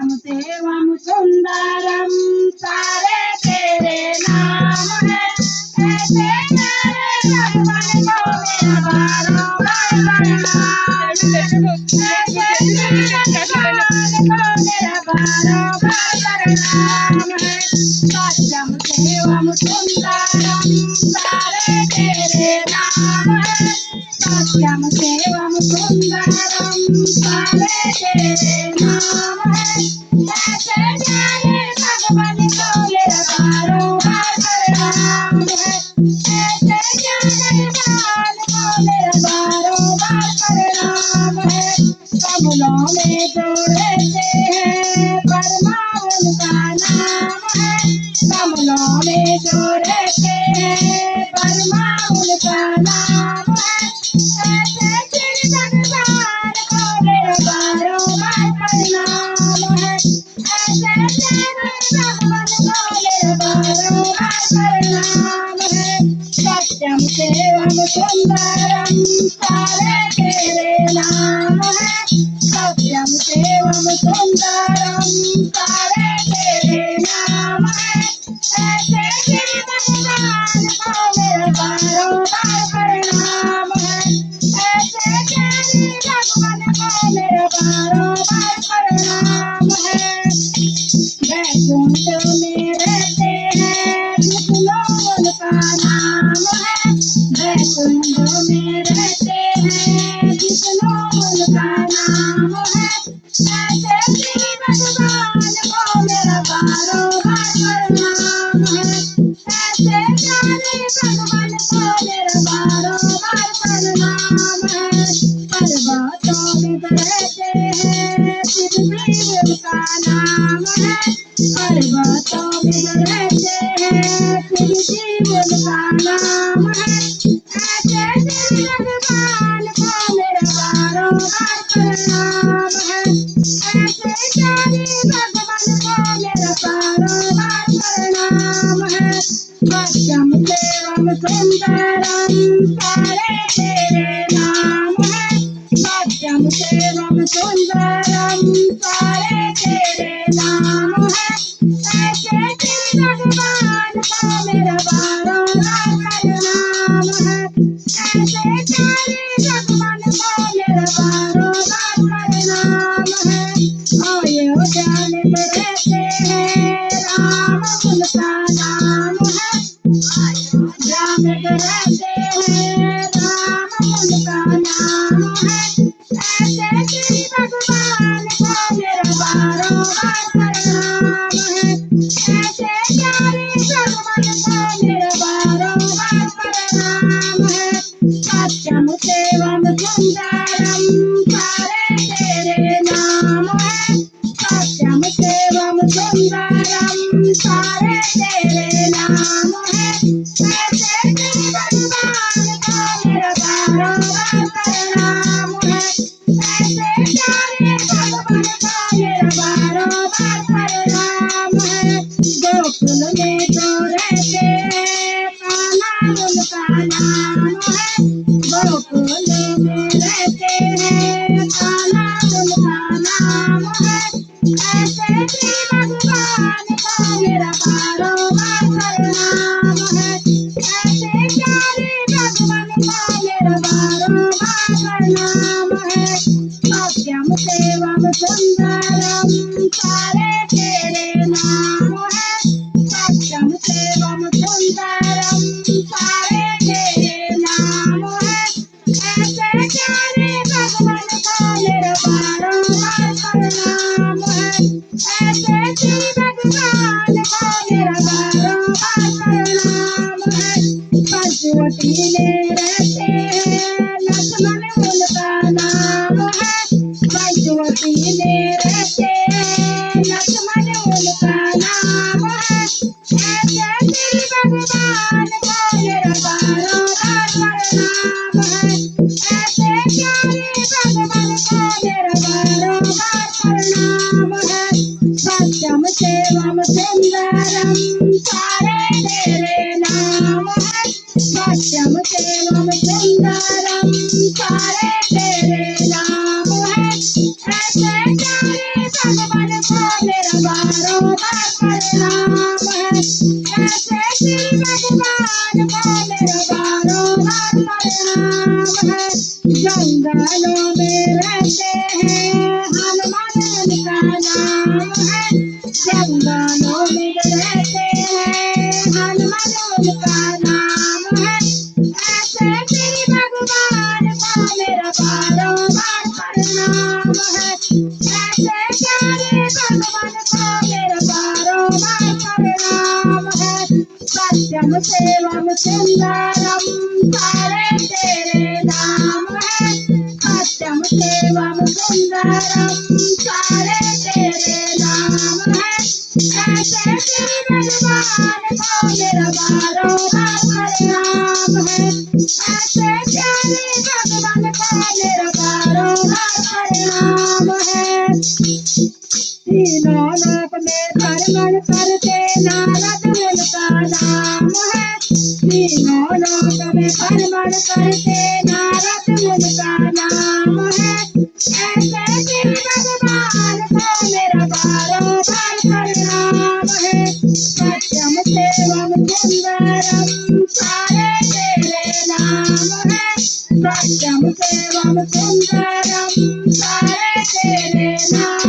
देवम सुंदरम सारे तेरे नाम है। ऐसे प्यारे भगवान को मेरा बारोबार प्रणाम है। ऐसे प्यारे भगवान को मेरा बारोबार प्रणाम है। सत्यम देवम सुंदरम सारे तेरे नाम है। सत्यम देवम सुंदरम सारे तेरे नाम है। ऐसे प्यारे भगवान को मेरा बारोबार प्रणाम है। ऐसे प्यारे भगवान को मेरा बारोबार प्रणाम है। कमलों में जो रहते हैं परमा उनका नाम है। कमलों में जो रहते हैं परमा उनका नाम है। ऐसे श्री भगवान को मेरा बारोबार प्रणाम है। ऐसे श्री भगवान को मेरा बारोबार प्रणाम है। सत्यम शिवम सुंदरम सारे तेरे नाम है। सत्यम शिवम सुंदरम सारे तेरे नाम है। ऐसे श्री भगवान को मेरा बारोबार प्रणाम है। ऐसे श्री भगवान को मेरा बारोबार प्रणाम है। वैकुंठ में रहते हैं विष्णु उनका नाम है। वैकुंठ में रहते हैं विष्णु उनका नाम है। ऐसे श्री भगवान को मेरा बारोबार प्रणाम है। ऐसे प्यारे भगवान को मेरा बारोबार प्रणाम है। पर्वतों में रहते हैं पृथ्वी उनका नाम है। पर्वतों में रहते हैं पृथ्वी उनका नाम है। ऐसे श्री भगवान को मेरा बारोबार प्रणाम है। ऐसे प्यारे भगवान को मेरा बारोबार प्रणाम है। सत्यम देवम सुंदरम सारे तेरे नाम है। सत्यम देवम सुंदरम सारे तेरे नाम है। ऐसे श्री भगवान को मेरा बारोबार प्रणाम है। ऐसे प्यारे भगवान को मेरा बारोबार प्रणाम है। अयोध्या में रहते हैं राम उनका नाम है। अयोध्या में रहते हैं राम उनका नाम है। ऐसे श्री भगवान को मेरा बारोबार प्रणाम है। ऐसे प्यारे भगवान को मेरा बारोबार प्रणाम है। सत्यम शिवम सुंदरम सारे तेरे नाम है। सत्यम शिवम सुंदरम सारे तेरे नाम है। ऐसे श्री भगवान को मेरा बारोबार प्रणाम है। ऐसे प्यारे भगवान को मेरा बारोबार प्रणाम है। गोकुल में जो रहते हैं कान्हा उनका नाम है। गोकुल में रहते हैं कान्हा उनका नाम है। ऐसे श्री भगवान को मेरा बारोबार प्रणाम है। ऐसे प्यारे भगवान को मेरा बारोबार प्रणाम है। सत्यम शिवम सुंदरम सारे तेरे नाम है। सत्यम शिवम सुंदरम सारे तेरे नाम है। ऐसे प्यारे भगवान को मेरा बारोबार प्रणाम है। ऐसे श्री भगवान को मेरा बारोबार प्रणाम है। पंचवटी में रहते हैं लक्ष्मण उनका नाम है। पंचवटी में रहते हैं लक्ष्मण उनका नाम है। ऐसे श्री भगवान को मेरा बारोबार प्रणाम है। ऐसे प्यारे भगवान को मेरा बारोबार प्रणाम है। सत्यम शिवम सुंदरम सारे तेरे नाम है। सत्यम शिवम सुंदरम सारे तेरे नाम है। ऐसे प्यारे भगवान को बारोबार प्रणाम है। ऐसे श्री भगवान को मेरा बारोबार प्रणाम है। जंगलों में रहते हैं हनुमान उनका नाम है। जंगलों में रहते हैं हनुमान उनका नाम है। ऐसे श्री भगवान को मेरा बारोबार प्रणाम है। ऐसे प्यारे भगवान को मेरा बारोबार प्रणाम है। सत्यम शिवम सुंदरम सारे तेरे नाम है। सत्यम शिवम सुंदरम सारे तेरे नाम है। ऐसे श्री भगवान को मेरा बारोबार प्रणाम है। ऐसे प्यारे भगवान को मेरा बारोबार प्रणाम है। तीनों लोक में भ्रमण करते नारद उनका नाम है। तीनों लोक में भ्रमण करते नारद उनका नाम है। ऐसे श्री भगवान को मेरा बारोबार प्रणाम है। सत्यम शिवम सुंदरम सारे तेरे नाम है। सत्यम शिवम सुंदरम सारे तेरे नाम